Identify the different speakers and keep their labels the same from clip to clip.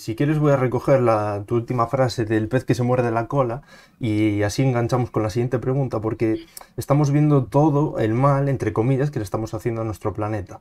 Speaker 1: si quieres voy a recoger tu última frase del pez que se muerde la cola y así enganchamos con la siguiente pregunta, porque estamos viendo todo el mal, entre comillas, que le estamos haciendo a nuestro planeta.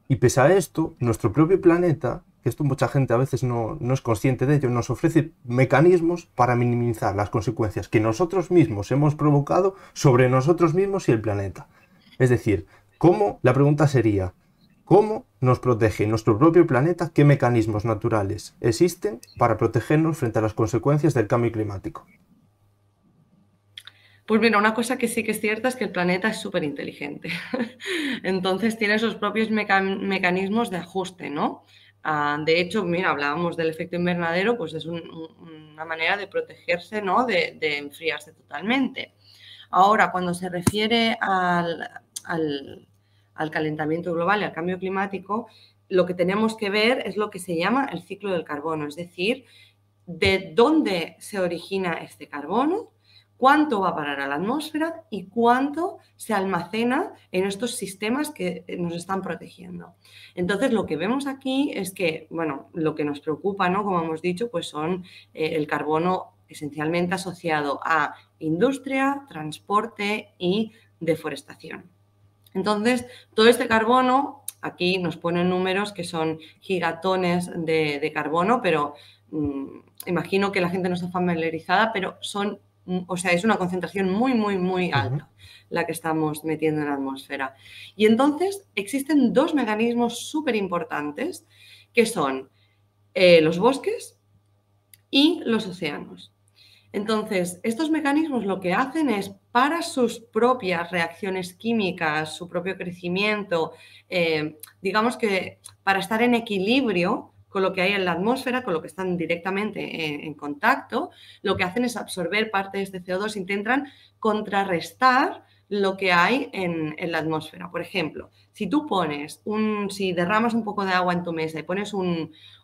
Speaker 1: Y pese a esto, nuestro propio planeta, que esto mucha gente a veces no es consciente de ello, nos ofrece mecanismos para minimizar las consecuencias que nosotros mismos hemos provocado sobre nosotros mismos y el planeta. Es decir, la pregunta sería, ¿cómo nos protege nuestro propio planeta? ¿Qué mecanismos naturales existen para protegernos frente a las consecuencias del cambio climático?
Speaker 2: Pues mira, una cosa que sí que es cierta es que el planeta es súper inteligente. Entonces tiene sus propios mecanismos de ajuste, ¿no? De hecho, mira, hablábamos del efecto invernadero, pues es una manera de protegerse, ¿no? De enfriarse totalmente. Ahora, cuando se refiere al calentamiento global y al cambio climático, lo que tenemos que ver es lo que se llama el ciclo del carbono, es decir, de dónde se origina este carbono, cuánto va a parar a la atmósfera y cuánto se almacena en estos sistemas que nos están protegiendo. Entonces, lo que vemos aquí es que, bueno, lo que nos preocupa, ¿no? Como hemos dicho, pues son el carbono esencialmente asociado a industria, transporte y deforestación. Entonces, todo este carbono, aquí nos ponen números que son gigatones de carbono, pero imagino que la gente no está familiarizada, pero o sea, es una concentración muy, muy, muy
Speaker 1: Ujú.
Speaker 2: alta la que estamos metiendo en la atmósfera. Y entonces existen dos mecanismos súper importantes que son los bosques y los océanos. Entonces, estos mecanismos lo que hacen es, para sus propias reacciones químicas, su propio crecimiento, digamos que para estar en equilibrio con lo que hay en la atmósfera, con lo que están directamente en contacto, lo que hacen es absorber parte de este CO2, intentan contrarrestar lo que hay en la atmósfera. Por ejemplo, si derramas un poco de agua en tu mesa y pones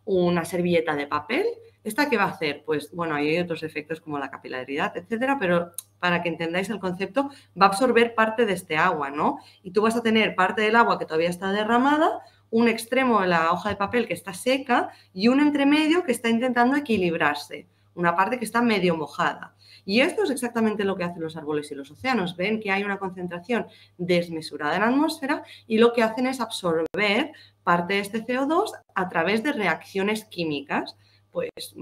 Speaker 2: una servilleta de papel, ¿esta qué va a hacer? Pues bueno, hay otros efectos como la capilaridad, etcétera, pero para que entendáis el concepto, va a absorber parte de este agua, ¿no? Y tú vas a tener parte del agua que todavía está derramada, un extremo de la hoja de papel que está seca y un entremedio que está intentando equilibrarse, una parte que está medio mojada. Y esto es exactamente lo que hacen los árboles y los océanos. Ven que hay una concentración desmesurada en la atmósfera y lo que hacen es absorber parte de este CO2 a través de reacciones químicas. Pues,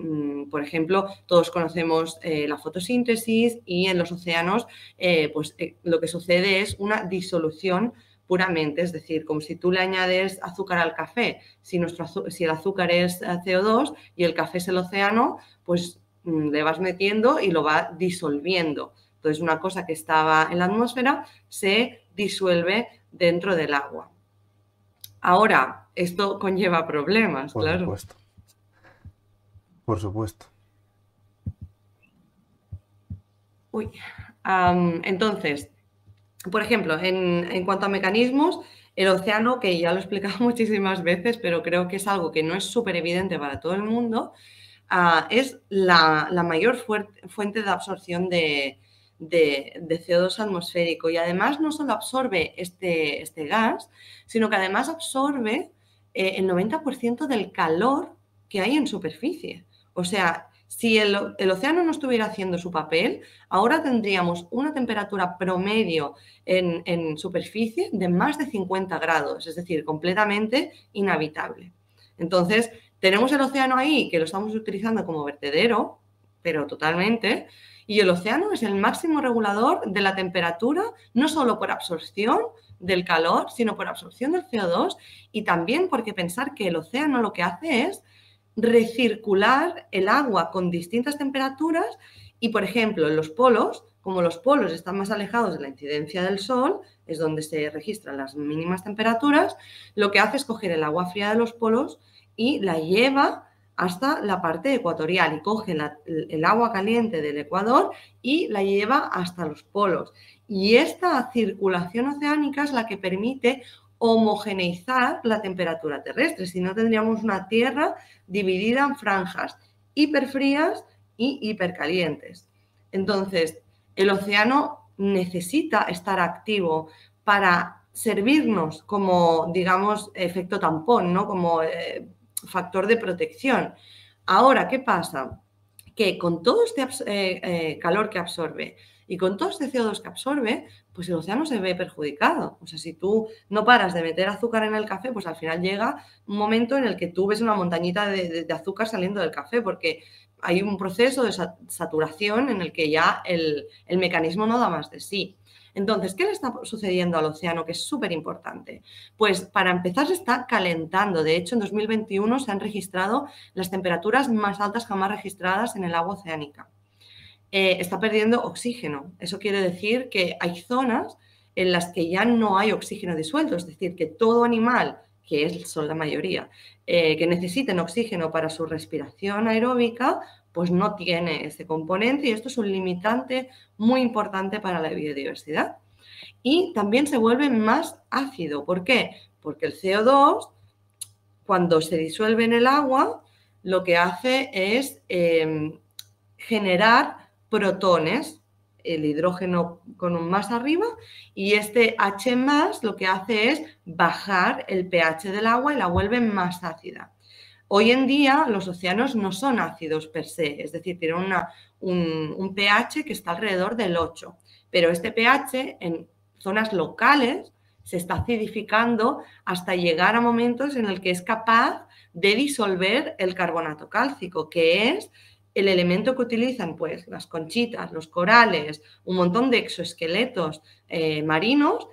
Speaker 2: por ejemplo, todos conocemos la fotosíntesis y en los océanos lo que sucede es una disolución puramente, es decir, como si tú le añades azúcar al café, si el azúcar es CO2 y el café es el océano, pues le vas metiendo y lo va disolviendo. Entonces, una cosa que estaba en la atmósfera se disuelve dentro del agua. Ahora, esto conlleva problemas,
Speaker 1: Por
Speaker 2: claro.
Speaker 1: supuesto, por supuesto.
Speaker 2: Uy. Entonces, por ejemplo, en cuanto a mecanismos, el océano, que ya lo he explicado muchísimas veces, pero creo que es algo que no es súper evidente para todo el mundo, es la mayor fuente de absorción de CO2 atmosférico. Y además no solo absorbe este gas, sino que además absorbe el 90% del calor que hay en superficie. O sea, si el océano no estuviera haciendo su papel, ahora tendríamos una temperatura promedio en superficie de más de 50 grados, es decir, completamente inhabitable. Entonces, tenemos el océano ahí, que lo estamos utilizando como vertedero, pero totalmente, y el océano es el máximo regulador de la temperatura, no solo por absorción del calor, sino por absorción del CO2 y también porque pensar que el océano lo que hace es recircular el agua con distintas temperaturas y, por ejemplo, en los polos, como los polos están más alejados de la incidencia del sol, es donde se registran las mínimas temperaturas, lo que hace es coger el agua fría de los polos y la lleva hasta la parte ecuatorial y coge el agua caliente del Ecuador y la lleva hasta los polos. Y esta circulación oceánica es la que permite homogeneizar la temperatura terrestre, si no tendríamos una Tierra dividida en franjas hiperfrías y hipercalientes. Entonces, el océano necesita estar activo para servirnos como, digamos, efecto tampón, ¿no? Como factor de protección. Ahora, ¿qué pasa? Que con todo este calor que absorbe y con todo este CO2 que absorbe, pues el océano se ve perjudicado. O sea, si tú no paras de meter azúcar en el café, pues al final llega un momento en el que tú ves una montañita de azúcar saliendo del café, porque hay un proceso de saturación en el que ya el mecanismo no da más de sí. Entonces, ¿qué le está sucediendo al océano? Que es súper importante. Pues para empezar se está calentando. De hecho, en 2021 se han registrado las temperaturas más altas jamás registradas en el agua oceánica. Está perdiendo oxígeno. Eso quiere decir que hay zonas en las que ya no hay oxígeno disuelto, es decir, que todo animal, son la mayoría, que necesiten oxígeno para su respiración aeróbica, pues no tiene ese componente y esto es un limitante muy importante para la biodiversidad. Y también se vuelve más ácido. ¿Por qué? Porque el CO2, cuando se disuelve en el agua, lo que hace es generar protones, el hidrógeno con un más arriba, y este H más lo que hace es bajar el pH del agua y la vuelve más ácida. Hoy en día los océanos no son ácidos per se, es decir, tienen un pH que está alrededor del 8, pero este pH en zonas locales se está acidificando hasta llegar a momentos en el que es capaz de disolver el carbonato cálcico, que es el elemento que utilizan pues las conchitas, los corales, un montón de exoesqueletos marinos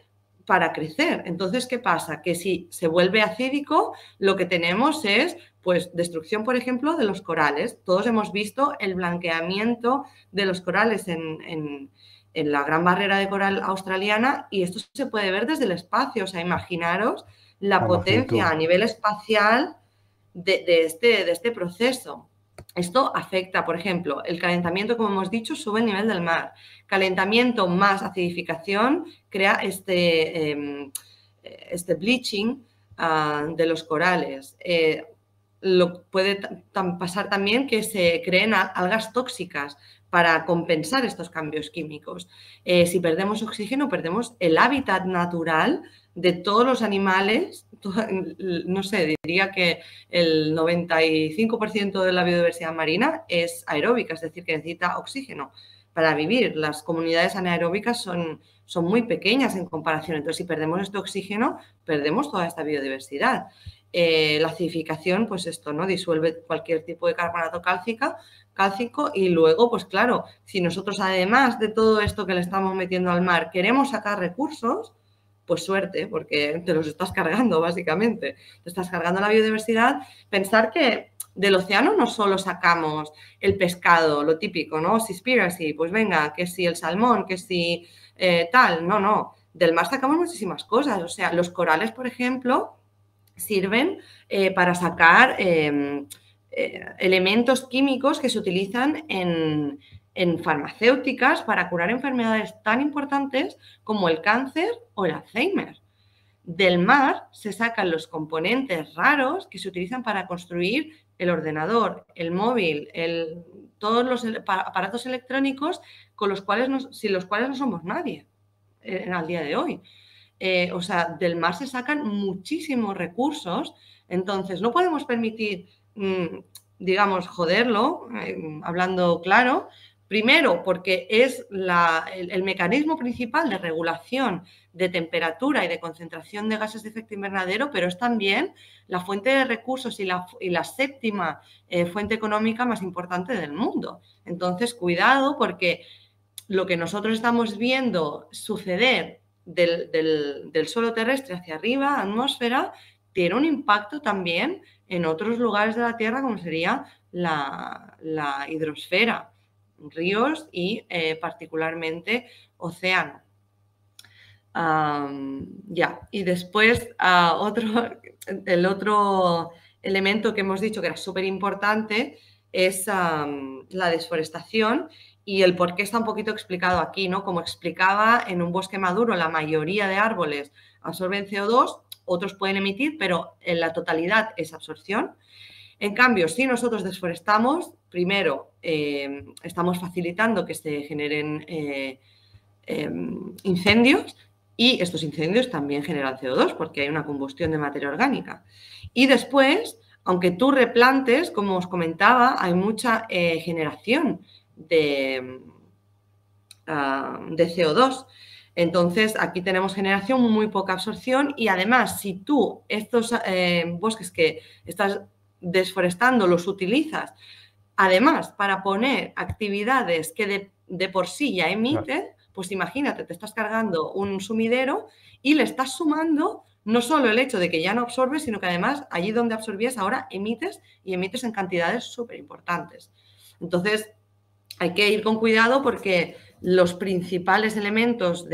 Speaker 2: para crecer. Entonces, ¿qué pasa? Que si se vuelve acídico, lo que tenemos es pues destrucción, por ejemplo, de los corales. Todos hemos visto el blanqueamiento de los corales en la Gran Barrera de Coral australiana y esto se puede ver desde el espacio. O sea, imaginaros la potencia a nivel espacial de este proceso. Esto afecta, por ejemplo, el calentamiento, como hemos dicho, sube el nivel del mar. Calentamiento más acidificación crea este bleaching de los corales. Puede pasar también que se creen algas tóxicas para compensar estos cambios químicos. Si perdemos oxígeno, perdemos el hábitat natural de todos los animales. No sé, diría que el 95% de la biodiversidad marina es aeróbica, es decir, que necesita oxígeno para vivir. Las comunidades anaeróbicas son muy pequeñas en comparación. Entonces, si perdemos este oxígeno, perdemos toda esta biodiversidad. La acidificación, pues esto, ¿no? Disuelve cualquier tipo de carbonato cálcico y luego, pues claro, si nosotros además de todo esto que le estamos metiendo al mar queremos sacar recursos, pues suerte, porque te los estás cargando básicamente. Te estás cargando la biodiversidad. Pensar que del océano no solo sacamos el pescado, lo típico, ¿no? Seaspiracy, pues venga, que si el salmón, que si tal, no. Del mar sacamos muchísimas cosas. O sea, los corales, por ejemplo, sirven para sacar elementos químicos que se utilizan en farmacéuticas para curar enfermedades tan importantes como el cáncer o el Alzheimer. Del mar se sacan los componentes raros que se utilizan para construir el ordenador, el móvil, todos los aparatos electrónicos sin los cuales no somos nadie al día de hoy. O sea, del mar se sacan muchísimos recursos, entonces no podemos permitir, digamos, joderlo, hablando claro, primero porque es el mecanismo principal de regulación de temperatura y de concentración de gases de efecto invernadero, pero es también la fuente de recursos y la séptima fuente económica más importante del mundo. Entonces, cuidado, porque lo que nosotros estamos viendo suceder del suelo terrestre hacia arriba, atmósfera, tiene un impacto también en otros lugares de la Tierra, como sería la hidrosfera, ríos y particularmente océano. Y después el otro elemento que hemos dicho que era súper importante es la desforestación y el por qué está un poquito explicado aquí, ¿no? Como explicaba, en un bosque maduro la mayoría de árboles absorben CO2, otros pueden emitir, pero en la totalidad es absorción. En cambio, si nosotros desforestamos, primero estamos facilitando que se generen incendios y estos incendios también generan CO2 porque hay una combustión de materia orgánica. Y después aunque tú replantes, como os comentaba, hay mucha generación de CO2. Entonces, aquí tenemos generación, muy poca absorción y además, si tú estos bosques que estás desforestando los utilizas, además, para poner actividades que de por sí ya emiten, pues imagínate, te estás cargando un sumidero y le estás sumando no solo el hecho de que ya no absorbes, sino que además allí donde absorbías ahora emites y emites en cantidades súper importantes. Entonces, hay que ir con cuidado porque los principales elementos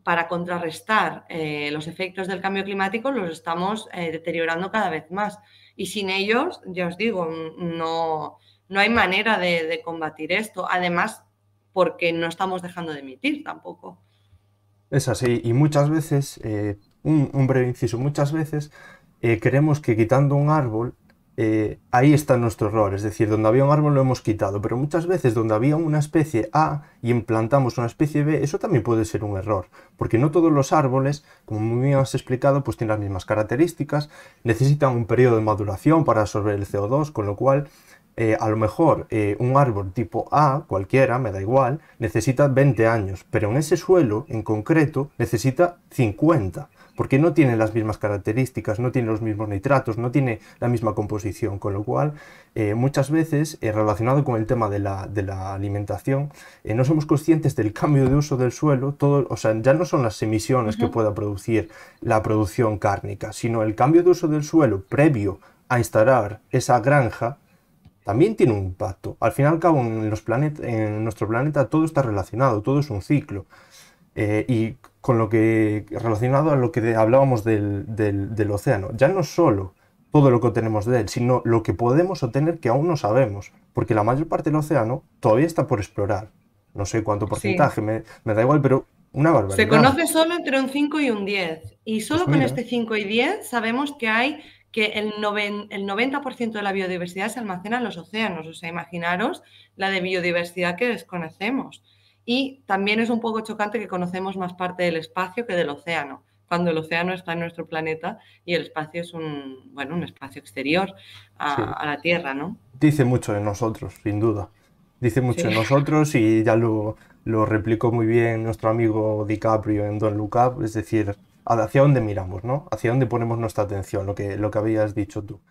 Speaker 2: para contrarrestar los efectos del cambio climático los estamos deteriorando cada vez más. Y sin ellos, ya os digo, no hay manera de combatir esto. Además, porque no estamos dejando de emitir tampoco.
Speaker 1: Es así, y muchas veces, un breve inciso, muchas veces creemos que quitando un árbol, ahí está nuestro error, es decir, donde había un árbol lo hemos quitado, pero muchas veces donde había una especie A y implantamos una especie B, eso también puede ser un error, porque no todos los árboles, como muy bien has explicado, pues tienen las mismas características, necesitan un periodo de maduración para absorber el CO2, con lo cual a lo mejor un árbol tipo A, cualquiera, me da igual, necesita 20 años, pero en ese suelo en concreto necesita 50, porque no tiene las mismas características, no tiene los mismos nitratos, no tiene la misma composición, con lo cual muchas veces relacionado con el tema de la alimentación, no somos conscientes del cambio de uso del suelo, todo, o sea, ya no son las emisiones que pueda producir la producción cárnica, sino el cambio de uso del suelo previo a instalar esa granja también tiene un impacto. Al fin y al cabo, en nuestro planeta todo está relacionado, todo es un ciclo. Y con lo que, relacionado a lo que hablábamos del océano, ya no solo todo lo que obtenemos de él, sino lo que podemos obtener que aún no sabemos, porque la mayor parte del océano todavía está por explorar. No sé cuánto
Speaker 2: Sí.
Speaker 1: porcentaje, me da igual, pero una
Speaker 2: Se
Speaker 1: barbaridad.
Speaker 2: conoce solo entre un 5 y un 10. Y
Speaker 1: Pues
Speaker 2: solo con
Speaker 1: mira,
Speaker 2: este 5 y 10 sabemos que el 90% de la biodiversidad se almacena en los océanos. O sea, imaginaros la de biodiversidad que desconocemos. Y también es un poco chocante que conocemos más parte del espacio que del océano, cuando el océano está en nuestro planeta y el espacio es un espacio exterior
Speaker 1: sí,
Speaker 2: a la Tierra, ¿no?
Speaker 1: dice mucho de nosotros, sin duda. Dice mucho de
Speaker 2: Sí.
Speaker 1: nosotros y ya lo replicó muy bien nuestro amigo DiCaprio en Don't Look Up, es decir, hacia dónde miramos, ¿no? Hacia dónde ponemos nuestra atención, lo que habías dicho tú.